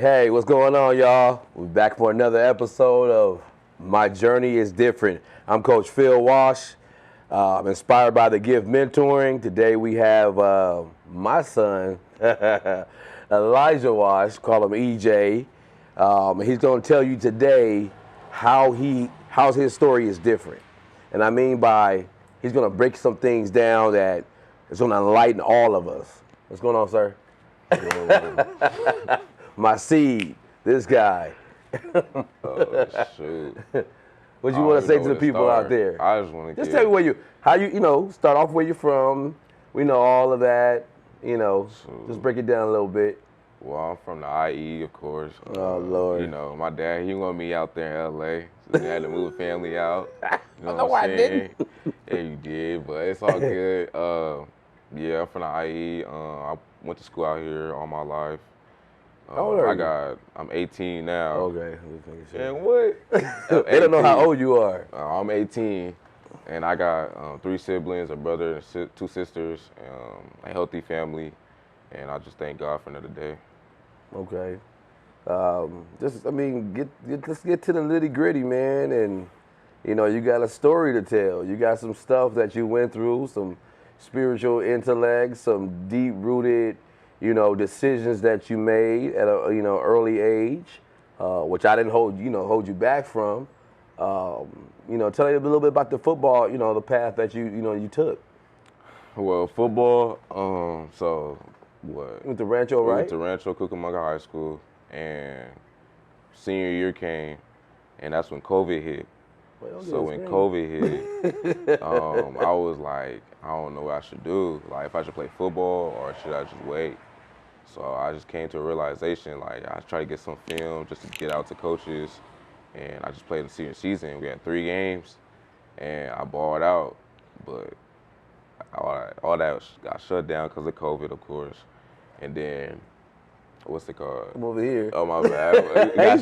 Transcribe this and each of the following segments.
Hey, what's going on, y'all? We're back for another episode of My Journey is Different. I'm Coach Phil Wash. I'm inspired by the gift mentoring. Today we have my son, Elijah Wash, call him EJ. He's going to tell you today how his story is different. And I mean by he's going to break some things down that is going to enlighten all of us. What's going on, sir? My seed, this guy. Oh, shoot. What you want to say to the people out there? I just want to tell me how you start off where you're from. We know all of that. Just break it down a little bit. Well, I'm from the IE, of course. Oh, Lord. My dad, he wanted me out there in LA, so he had to move the family out. You know I know what I I'm saying? Yeah, you did, but it's all good. Yeah, I'm from the IE. I went to school out here all my life. How old are you? I'm 18 now. Okay. And what? They don't know how old you are. I'm 18, and I got 3 siblings, a brother and 2 sisters, a healthy family, and I just thank God for another day. Okay. Let's get to the nitty gritty, man. And you got a story to tell. You got some stuff that you went through, some spiritual intellect, some deep rooted, decisions that you made at a early age, which I didn't hold you back from. Tell me a little bit about the football, the path that you took. Well, football. So what? You went to Rancho, right? Went to Rancho Cucamonga High School, and senior year came, and that's when COVID hit. So when COVID hit, I was like, I don't know what I should do. Like, if I should play football or should I just wait? So I just came to a realization, like, I tried to get some film just to get out to coaches, and I just played the senior season. We had 3 games, and I balled out, but all that got shut down because of COVID, of course. And then, what's it called? I'm over here. Oh, my bad.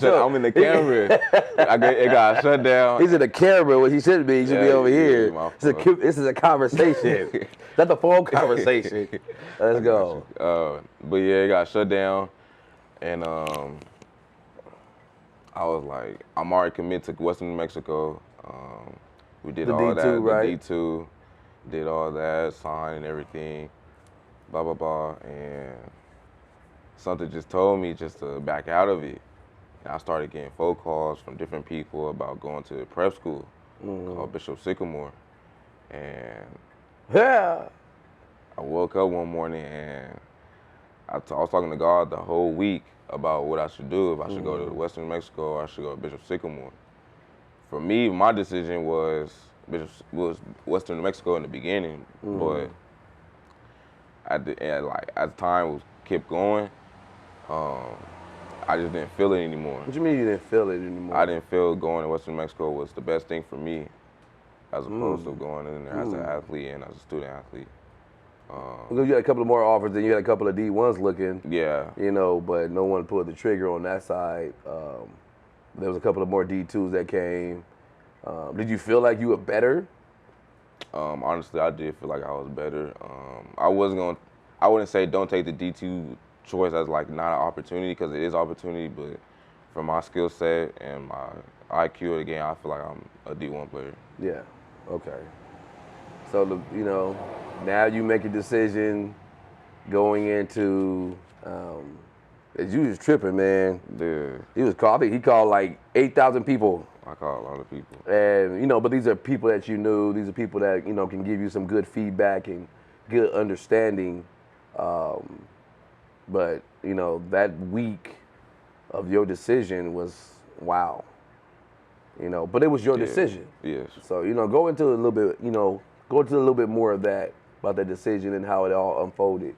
I'm in the camera. It got shut down. He's in the camera, what he should be. He should be over here. This is a conversation. That's a phone conversation. Let's go. But yeah, it got shut down. And I was like, I'm already committed to Western New Mexico. We did all that. Right? The D2. Did all that, signed and everything. Blah, blah, blah. And something just told me just to back out of it. And I started getting phone calls from different people about going to prep school called Bishop Sycamore. And yeah, I woke up one morning and I was talking to God the whole week about what I should do, if I should go to Western New Mexico or I should go to Bishop Sycamore. For me, my decision was Western New Mexico in the beginning, but at the time kept going, I just didn't feel it anymore. What do you mean you didn't feel it anymore? I didn't feel going to Western New Mexico was the best thing for me, as opposed to going in there as an athlete and as a student athlete. Because you had a couple of more offers, and you had a couple of D1s looking. Yeah. But no one pulled the trigger on that side. There was a couple of more D2s that came. Did you feel like you were better? Honestly, I did feel like I was better. I wouldn't say don't take the D2 choice as like not an opportunity, because it is opportunity, but for my skill set and my IQ of the game, I feel like I'm a D1 player. Yeah, okay. So, now you make a decision going into, you was tripping, man. Yeah. He called like 8,000 people. I call a lot of people. And, but these are people that you knew. These are people that, can give you some good feedback and good understanding. But, that week of your decision was, wow. But it was your decision. Yes. So, go into a little bit more of that, about that decision and how it all unfolded.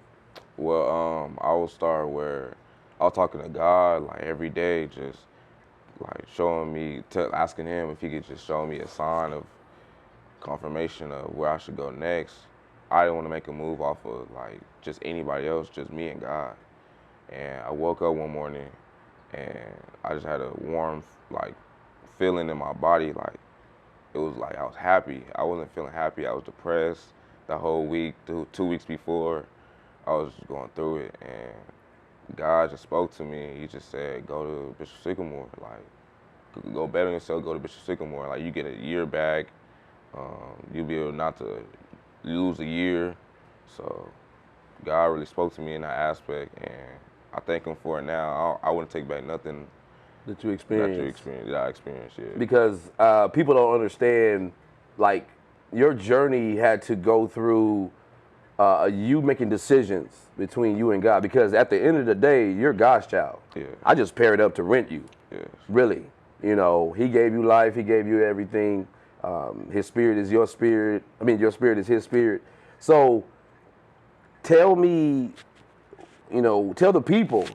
Well, I will start where I was talking to God like every day, just like showing me, asking him if he could just show me a sign of confirmation of where I should go next. I didn't want to make a move off of like just anybody else, just me and God. And I woke up one morning and I just had a warm like feeling in my body, like it was like I was happy. I wasn't feeling happy. I was depressed the whole week. 2 weeks before, I was just going through it, and God just spoke to me. He just said, go to Bishop Sycamore. Like, go bet on yourself, go to Bishop Sycamore. Like, you get a year back. You'll be able not to lose a year. So God really spoke to me in that aspect, and I thank him for it now. I wouldn't take back nothing that you experienced. that I experienced, yeah. Because people don't understand, like, your journey had to go through you making decisions between you and God. Because at the end of the day, you're God's child. Yeah. I just paired up to rent you. Yes. Really. You know, he gave you life. He gave you everything. His spirit is your spirit. I mean, your spirit is his spirit. So tell me, you know, tell the people.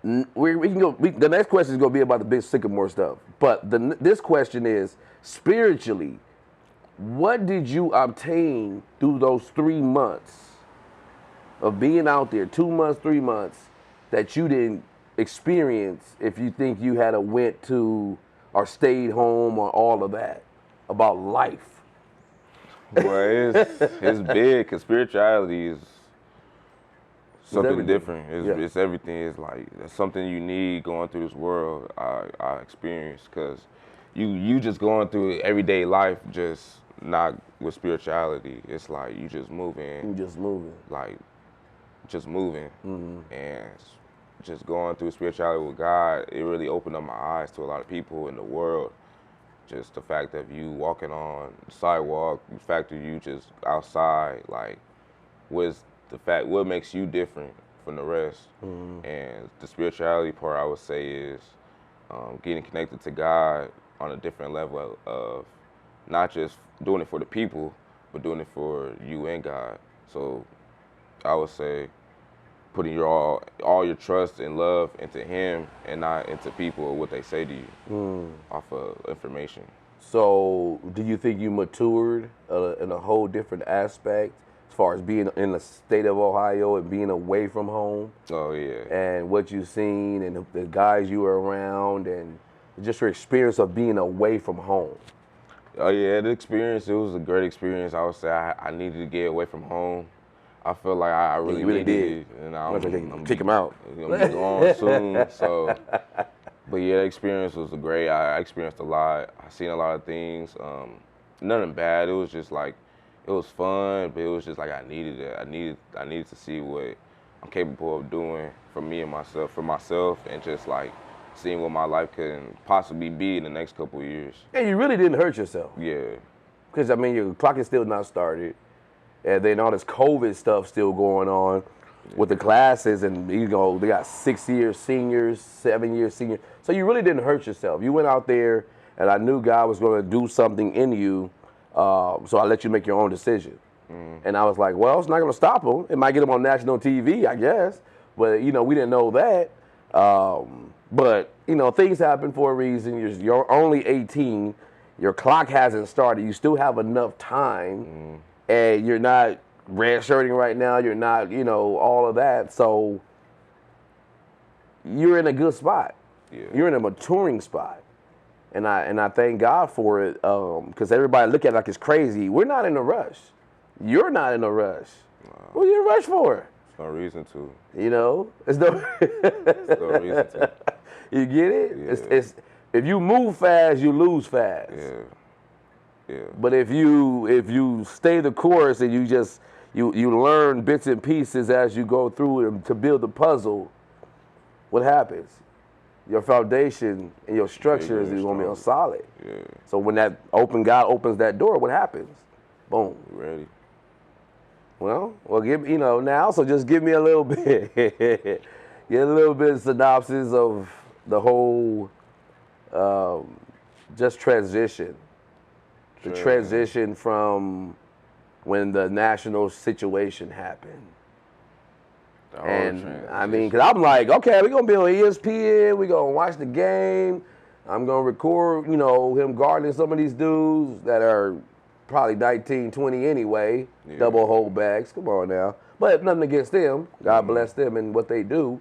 We can go. The next question is going to be about the big Sycamore stuff. But this question is, spiritually, what did you obtain through those 3 months of being out there, 2 months, 3 months, that you didn't experience if you think you had a went to or stayed home or all of that about life? Well, it's big, because spirituality is something different. It's everything. It's like it's something you need going through this world. I experienced, because you just going through everyday life, just not with spirituality. It's like you just moving. You just moving. Like just moving, and just going through spirituality with God. It really opened up my eyes to a lot of people in the world. Just the fact of you walking on the sidewalk, the fact of you just outside, like, what makes you different from the rest. And the spirituality part, I would say, is getting connected to God on a different level of not just doing it for the people, but doing it for you and God. So I would say putting all your trust and love into him and not into people or what they say to you off of information. So do you think you matured in a whole different aspect as far as being in the state of Ohio and being away from home? Oh, yeah. And what you've seen and the guys you were around and just your experience of being away from home? Oh, yeah, the experience, it was a great experience. I would say I needed to get away from home. I feel like I really did. It, and I'm kick him out. I'm gonna be gone soon. So, but yeah, the experience was great. I experienced a lot. I seen a lot of things. Nothing bad. It was just like, it was fun, but it was just like I needed it. I needed to see what I'm capable of doing for myself, and just like seeing what my life can possibly be in the next couple of years. And you really didn't hurt yourself. Yeah. Because I mean, your clock is still not started. And then all this COVID stuff still going on with the classes, and you know they got 6 year seniors, 7 year seniors. So you really didn't hurt yourself. You went out there, and I knew God was going to do something in you, so I let you make your own decision. And I was like, well, it's not going to stop him. It might get him on national TV, I guess, but you know we didn't know that. But you know things happen for a reason. You're only 18. Your clock hasn't started. You still have enough time. And you're not redshirting right now. You're not, you know, all of that. So you're in a good spot. Yeah. You're in a maturing spot. And I thank God for it, because everybody look at it like it's crazy. We're not in a rush. You're not in a rush. Wow. What are you in a rush for? There's no reason to. You know? There's no reason to. You get it? Yeah. It's if you move fast, you lose fast. Yeah. Yeah. But if you stay the course and you learn bits and pieces as you go through them to build the puzzle, what happens? Your foundation and your structure is going to be solid. Yeah. So when God opens that door, what happens? Boom. Ready. Well, so just give me a little bit, get a little bit of synopsis of the whole just transition. The transition from when the national situation happened. I mean, because I'm like, okay, we're going to be on ESPN. We're going to watch the game. I'm going to record, him guarding some of these dudes that are probably 19, 20 anyway, double holdbacks. Come on now. But nothing against them. God bless them and what they do.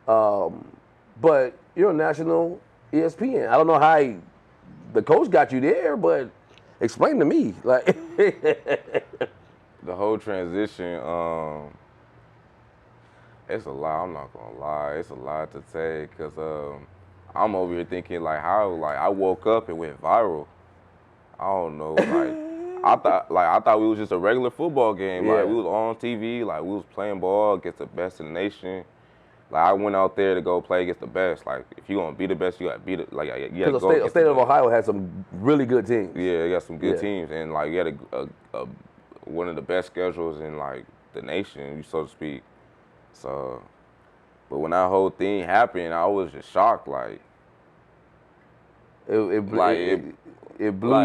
But you're on national ESPN. I don't know how the coach got you there, but explain to me, like the whole transition. It's a lot. I'm not gonna lie. It's a lot to take because I'm over here thinking like how like I woke up and went viral. I don't know. Like I thought we was just a regular football game. Yeah. Like we was on TV. Like we was playing ball against the best in the nation. Like I went out there to go play against the best. Like if you gonna be the best, you gotta beat it. Like you gotta Because go. the state of Ohio has some really good teams. Yeah, you got some good Yeah. teams, and like you had a one of the best schedules in like the nation, so to speak. So, but when that whole thing happened, I was just shocked. Like It blew like,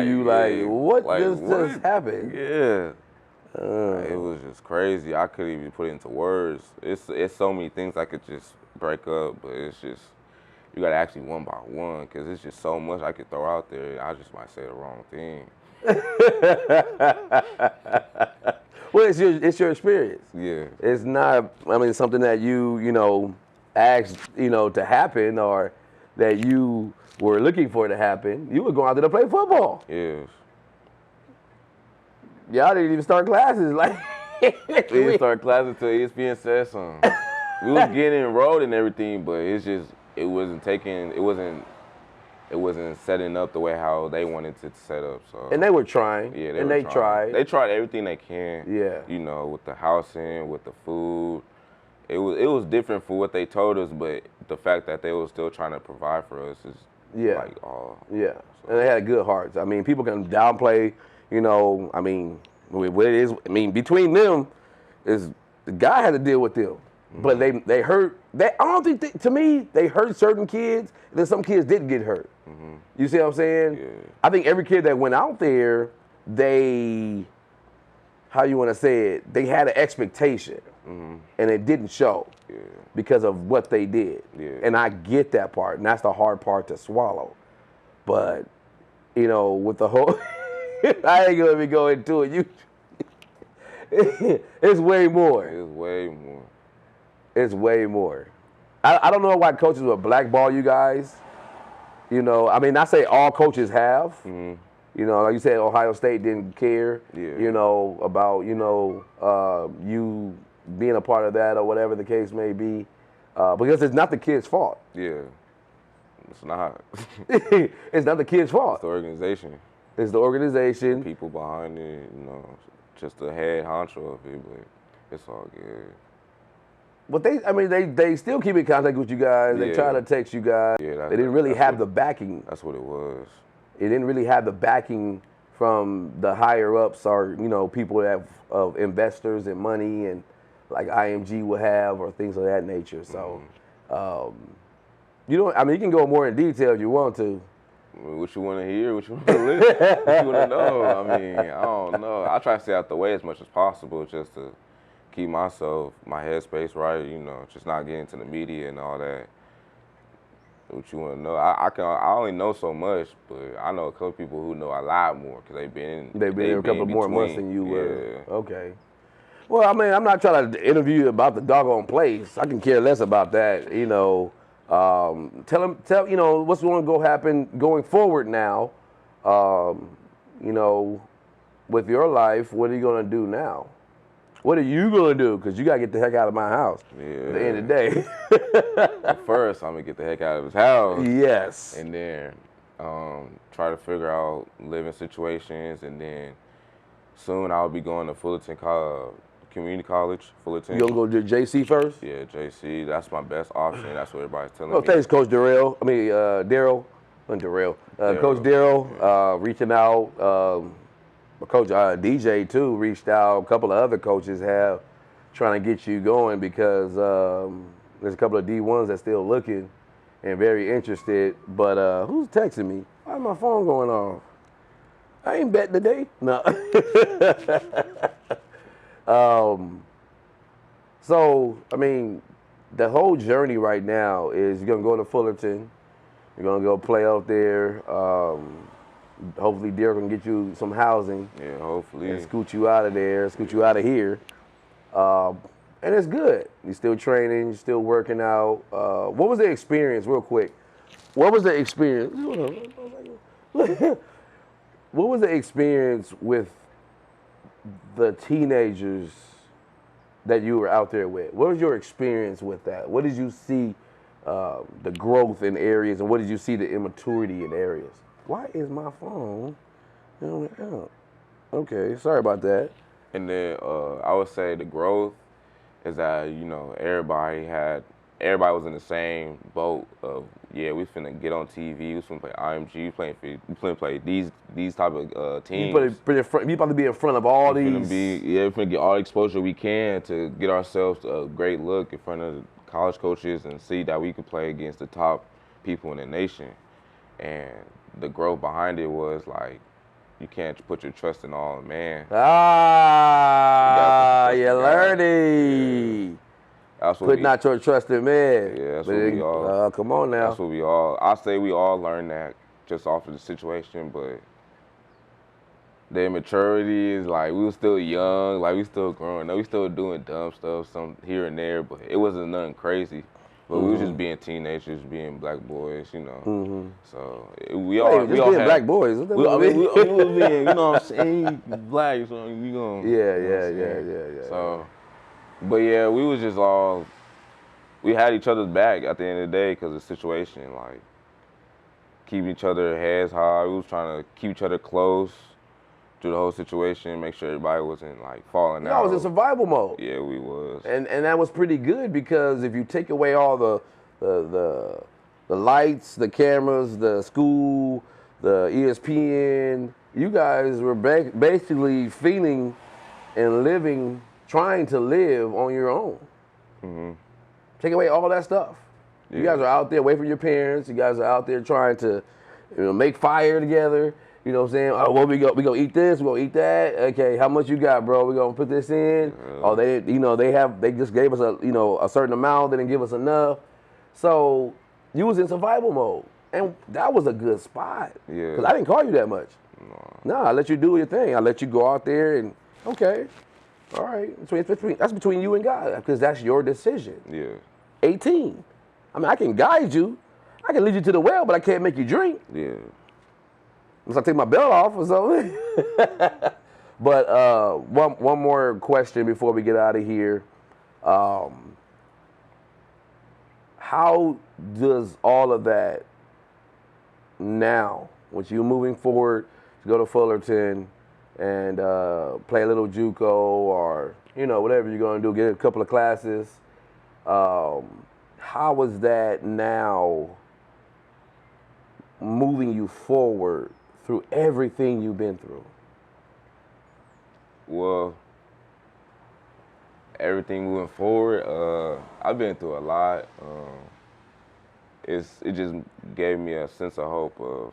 you like, yeah, what like, just what? happened? Yeah. Like, it was just crazy. I couldn't even put it into words. It's so many things I could just break up, but it's just you gotta actually one by one because it's just so much I could throw out there. I just might say the wrong thing. Well, it's your experience. Yeah. It's not. I mean, something that you asked to happen or that you were looking for to happen. You were going out there to play football. Yes. Y'all didn't even start classes. Like We didn't start class until ESPN said something. We was getting enrolled and everything, but it wasn't setting up the way how they wanted it to set up. So and they were trying. yeah, they tried. They tried everything they can. Yeah. With the housing, with the food. It was different for what they told us, but the fact that they were still trying to provide for us is like all. Yeah. And they had good hearts. I mean, people can downplay. I mean, what it is. I mean, between them, is the guy had to deal with them, but they hurt. I don't think to me they hurt certain kids. And then some kids didn't get hurt. Mm-hmm. You see what I'm saying? Yeah. I think every kid that went out there, they, how you want to say it, they had an expectation, and it didn't show because of what they did. Yeah. And I get that part, and that's the hard part to swallow. But with the whole. I ain't gonna be going into it. It's way more. It's way more. It's way more. I don't know why coaches would blackball you guys. I mean, I say all coaches have. Mm-hmm. Like you said, Ohio State didn't care. Yeah. About you being a part of that or whatever the case may be, because it's not the kid's fault. Yeah. It's not. It's not the kid's fault. It's the organization. It's the organization. People behind it, just the head honcho of it, but it's all good. But they still keep in contact with you guys. They try to text you guys. Yeah, they didn't really have the backing. That's what it was. It didn't really have the backing from the higher ups or people that of investors and money and like IMG would have or things of that nature. So you can go more in detail if you want to. What you want to hear? What you want to listen? What you want to know? I mean, I don't know. I try to stay out the way as much as possible just to keep my headspace right, just not get into the media and all that. What you want to know? I only know so much, but I know a couple people who know a lot more because they've been there a couple more months than you were. Yeah. Okay. Well, I mean, I'm not trying to interview you about the doggone place. I can care less about that. Tell what's going to go happen going forward now. With your life, what are you going to do now? What are you going to do? Because you got to get the heck out of my house at the end of the day. First, I'm going to get the heck out of his house. Yes. And then try to figure out living situations. And then soon I'll be going to Fullerton Community College, Fullerton. You going to go to JC first? Yeah, JC. That's my best option. That's what everybody's telling me. Thanks, Coach Darrell. Daryl. Darrell. Coach Darrell reaching out. Coach DJ too reached out. A couple of other coaches have trying to get you going because there's a couple of D1s that's still looking and very interested. But who's texting me? Why is my phone going off? I ain't betting today. No. So I mean, the whole journey right now is you're gonna go to Fullerton. You're gonna go play out there. Hopefully, Derek can get you some housing. Yeah, hopefully. And scoot you out of there, scoot you out of here. And it's good. You're still training, you're still working out. What was the experience, real quick? What was the experience? What was the experience with the teenagers that you were out there with? What was your experience with that? What did you see the growth in areas, and what did you see the immaturity in areas? Why is my phone out? Okay, sorry about that. And then I would say the growth is that, you know, everybody was in the same boat of, yeah, we finna get on TV, we finna play IMG, we finna play these type of teams. You about to be in front of all we these. we finna get all the exposure we can to get ourselves a great look in front of college coaches and see that we can play against the top people in the nation. And the growth behind it was like, you can't put your trust in all man. You're learning. Yeah. That's what Putting out your trust in man. Yeah, that's what we all. Come on now. That's what we all. I say we all learned that just off of the situation, but the immaturity is like we were still young, like we still growing up, we still doing dumb stuff, some here and there, but it wasn't nothing crazy. But we was just being teenagers, being black boys, you know. So we all being had, black boys. we was being, you know what I'm saying, black. So we gonna. Yeah. So, but yeah, we was just all. We had each other's back at the end of the day because of the situation, like keeping each other heads high. We was trying to keep each other close through the whole situation, make sure everybody wasn't like falling out. I was in survival mode. Yeah, we was. And that was pretty good because if you take away all the lights, the cameras, the school, the ESPN, you guys were basically feeling and living, trying to live on your own. Take away all that stuff. Yeah. You guys are out there away from your parents. You guys are out there trying to, make fire together. You know what I'm saying? Oh, well, we gonna eat this, we gonna eat that. Okay, how much you got, bro? We gonna put this in. Oh, they just gave us a certain amount, they didn't give us enough. So you was in survival mode, and that was a good spot. Yeah. Cause I didn't call you that much. No, I let you do your thing. I let you go out there and okay, all right. That's between you and God, because that's your decision. Yeah. 18. I mean, I can guide you. I can lead you to the well, but I can't make you drink. Yeah. Unless I take my belt off or something. But one more question before we get out of here. How does all of that now, with you moving forward to go to Fullerton and play a little JUCO or whatever you're gonna do, get a couple of classes? How is that now moving you forward through everything you've been through? Well, everything moving forward, I've been through a lot. It just gave me a sense of hope of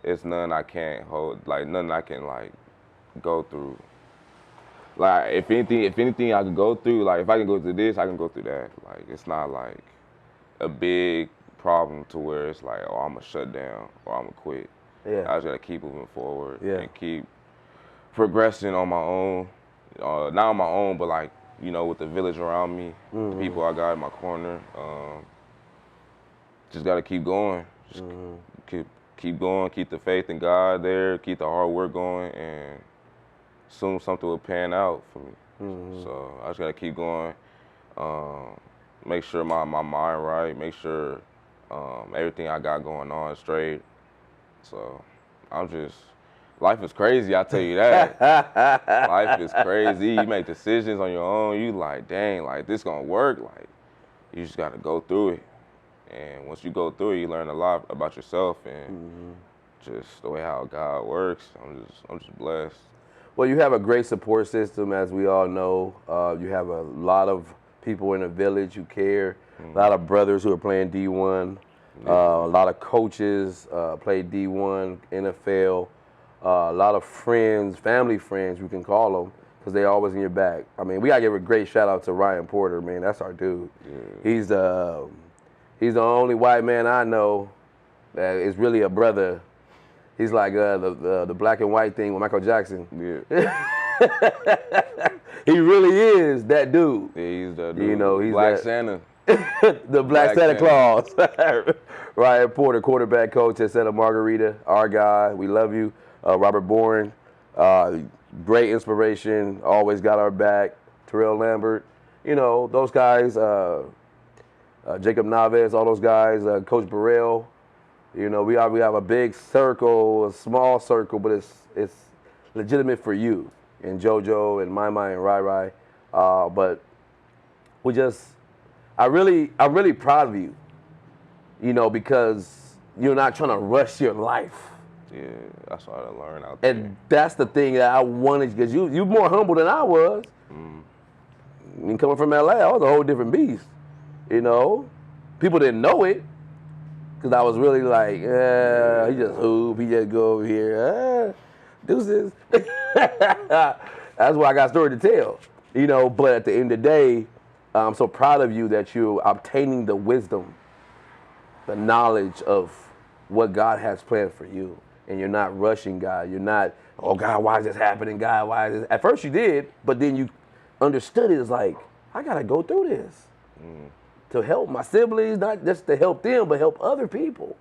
it's nothing I can't hold, like nothing I can like go through. Like if anything I can go through, like if I can go through this, I can go through that. Like it's not like a big problem to where it's like, oh, I'm gonna shut down or I'm gonna quit. Yeah. I just gotta keep moving forward and keep progressing on my own. Not on my own, but like, with the village around me, the people I got in my corner. Just gotta keep going. Just keep going, keep the faith in God there, keep the hard work going, and soon something will pan out for me. So I just gotta keep going. Make sure my mind right, make sure everything I got going on is straight. So life is crazy, I tell you that. Life is crazy. You make decisions on your own. You like, dang, like this gonna work. Like you just gotta go through it. And once you go through it, you learn a lot about yourself and just the way how God works. I'm just blessed. Well, you have a great support system, as we all know. You have a lot of people in the village who care. A lot of brothers who are playing D1. A lot of coaches play D1, NFL. A lot of friends, family friends, you can call them, because they always in your back. I mean, we gotta give a great shout out to Ryan Porter, man. That's our dude. Yeah. He's the only white man I know that is really a brother. He's like the black and white thing with Michael Jackson. Yeah. He really is that dude. Yeah, he's that dude. He's Black that, Santa. The Black Santa Claus. Ryan Porter, quarterback coach at Santa Margarita, our guy. We love you. Robert Bourne, great inspiration, always got our back. Terrell Lambert, those guys, Jacob Naves, all those guys, Coach Burrell. We have a big circle, a small circle, but it's legitimate for you and JoJo and Mai and Rai Rai. But I'm really proud of you, because you're not trying to rush your life. Yeah, that's what I learned out there. And that's the thing that I wanted, because you're more humble than I was. I mean, coming from LA, I was a whole different beast. People didn't know it, because I was really like, he just hoop, he just go over here, deuces. That's why I got a story to tell, But at the end of the day, I'm so proud of you that you're obtaining the wisdom, the knowledge of what God has planned for you. And you're not rushing God. You're not, oh, God, why is this happening? God, why is this? At first you did, but then you understood it as like, I got to go through this to help my siblings, not just to help them, but help other people.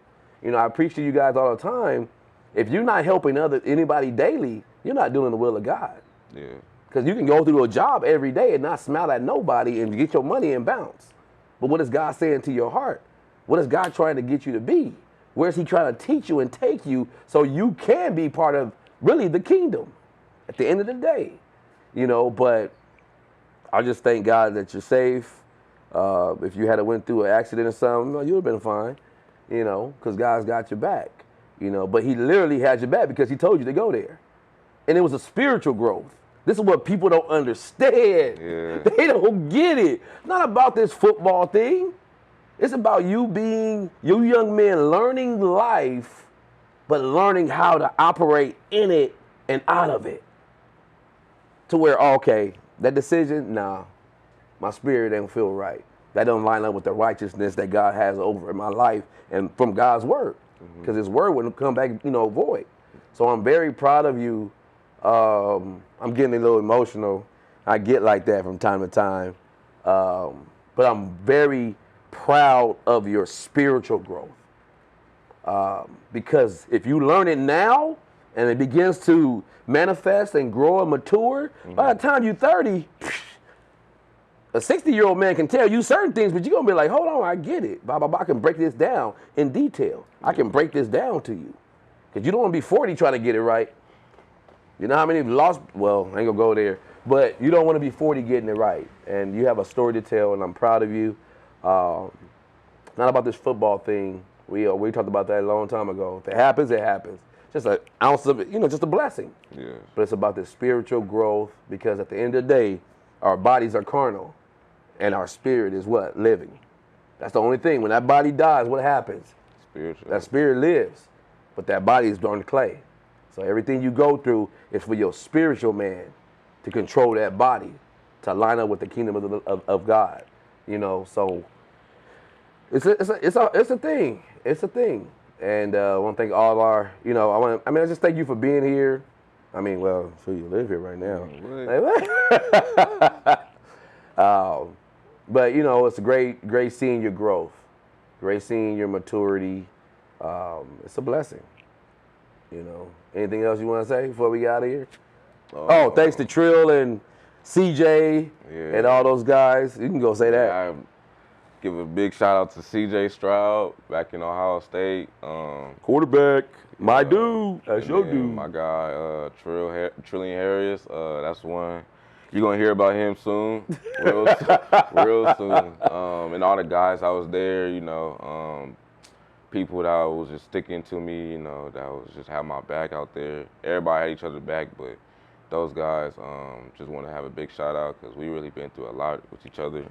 I preach to you guys all the time. If you're not helping anybody daily, you're not doing the will of God. Yeah. Because you can go through a job every day and not smile at nobody and get your money and bounce. But what is God saying to your heart? What is God trying to get you to be? Where is he trying to teach you and take you so you can be part of really the kingdom at the end of the day? But I just thank God that you're safe. If you had went through an accident or something, you would have been fine, because God's got your back, But he literally had your back because he told you to go there. And it was a spiritual growth. This is what people don't understand. Yeah. They don't get it. It's not about this football thing. It's about you young men learning life, but learning how to operate in it and out of it. To where, okay, that decision, nah, my spirit don't feel right. That don't line up with the righteousness that God has over my life and from God's word. Because his word wouldn't come back, void. So I'm very proud of you. I'm getting a little emotional. I get like that from time to time. But I'm very proud of your spiritual growth. Because if you learn it now and it begins to manifest and grow and mature, by the time you're 30, a 60-year-old man can tell you certain things, but you're going to be like, hold on, I get it. I can break this down in detail. I can break this down to you. Because you don't want to be 40 trying to get it right. You know how many lost, well, I ain't going to go there, but you don't want to be 40 getting it right. And you have a story to tell, and I'm proud of you. Not about this football thing. We talked about that a long time ago. If it happens, it happens. Just an ounce of it, just a blessing. Yeah. But it's about this spiritual growth, because at the end of the day, our bodies are carnal, and our spirit is what? Living. That's the only thing. When that body dies, what happens? Spiritual. That spirit lives, but that body is on the clay. So everything you go through is for your spiritual man to control that body, to line up with the kingdom of God. So it's a thing. It's a thing. And I want to thank all of our, I just thank you for being here. I mean, well, so you live here right now. But it's great seeing your growth, great seeing your maturity. It's a blessing. Anything else you want to say before we get out of here? Thanks to Trill and CJ and all those guys. You can go say that. I give a big shout out to CJ Stroud back in Ohio State. Quarterback, my dude. That's your dude. My guy, Trillian Harris. That's one. You're going to hear about him soon, real soon. And all the guys I was there, people that was just sticking to me, that was just have my back out there. Everybody had each other's back, but those guys just want to have a big shout out because we really been through a lot with each other.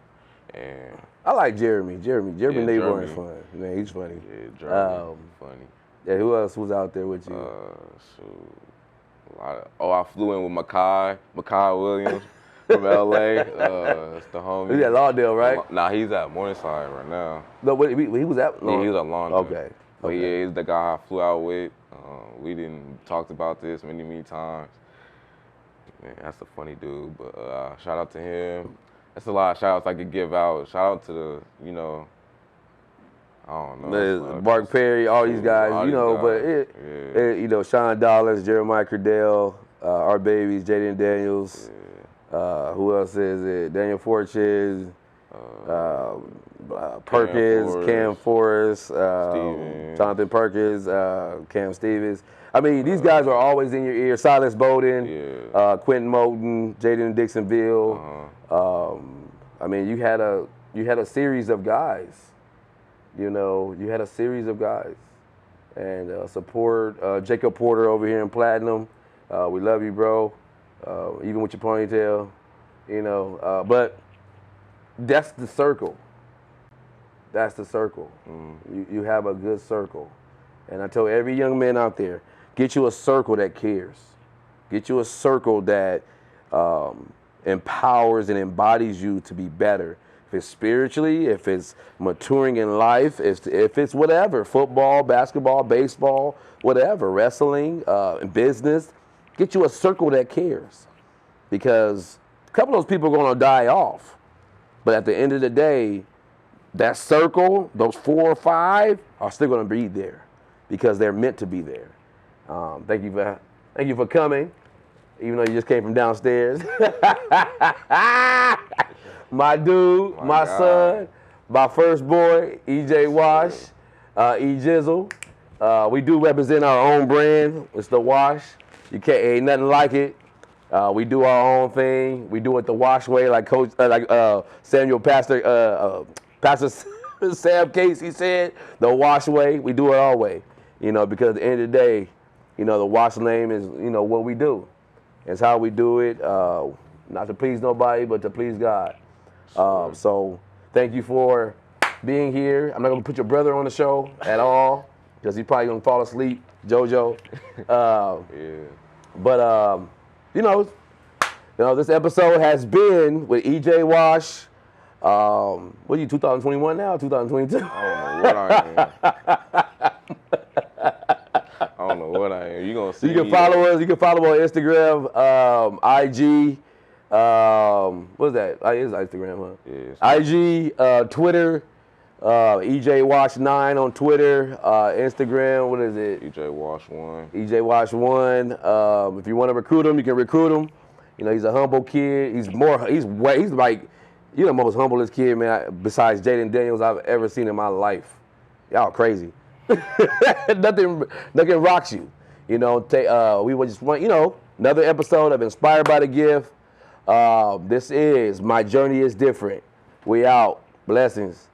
And I like Jeremy. Jeremy Neighbor is fun. Man, he's funny. Yeah, Jeremy, funny. Yeah, who else was out there with you? I flew in with Makai Williams from LA. That's the homie. He's at Lawndale, right? Nah, he's at Morningside right now. No, he was at Yeah, he was at Lawndale. Okay. But yeah, he's the guy I flew out with. We didn't talked about this many times. Man, that's a funny dude. But shout out to him. That's a lot of shout outs I could give out. Shout out to the, I don't know. Mark Perry, all these guys, but Sean Dollars, Jeremiah Cردell, our babies, Jaden Daniels, Who else is it? Daniel Forches, Perkins, Cam Forrest, Jonathan Perkins, Cam Stevens. I mean, these guys are always in your ear. Silas Bowden, Quentin Moulton, Jaden Dixonville. I mean, you had a series of guys. You know, you had a series of guys. And support Jacob Porter over here in Platinum. We love you, bro. Even with your ponytail, you know. But that's the circle. That's the circle. You have a good circle. And I tell every young man out there, get you a circle that cares. Get you a circle that empowers and embodies you to be better. If it's spiritually, if it's maturing in life, if it's whatever, football, basketball, baseball, whatever, wrestling, business, get you a circle that cares. Because a couple of those people are going to die off. But at the end of the day, that circle, those 4 or 5, are still going to be there because they're meant to be there. Thank you for coming, even though you just came from downstairs. My dude, my son, my first boy, EJ Wash, E-Jizzle. We do represent our own brand. It's the Wash. You can't, ain't nothing like it. We do our own thing. We do it the Wash way, like Coach, Pastor Sam Casey said, the Wash way. We do it our way, you know, because at the end of the day, you know, the Wash name is, you know, what we do. It's how we do it, not to please nobody, but to please God. So thank you for being here. I'm not going to put your brother on the show at all because he's probably going to fall asleep, JoJo. But, you know, this episode has been with EJ Wash. What are you, 2021 now, 2022? I don't know what I am. You gonna see? You can follow us. You can follow on Instagram, IG. What is that? It is Instagram, huh? Yeah, IG, Twitter, EJ Wash 9 on Twitter, Instagram. What is it? EJ Wash 1. EJ Wash 1. If you want to recruit him, you can recruit him. You know, he's a humble kid. He's like, you know, the most humblest kid, man, besides Jaden Daniels I've ever seen in my life. Y'all crazy. Nothing rocks you. You know, we would just want, you know, another episode of Inspired by the Gift. This is My Journey is Different. We out. Blessings.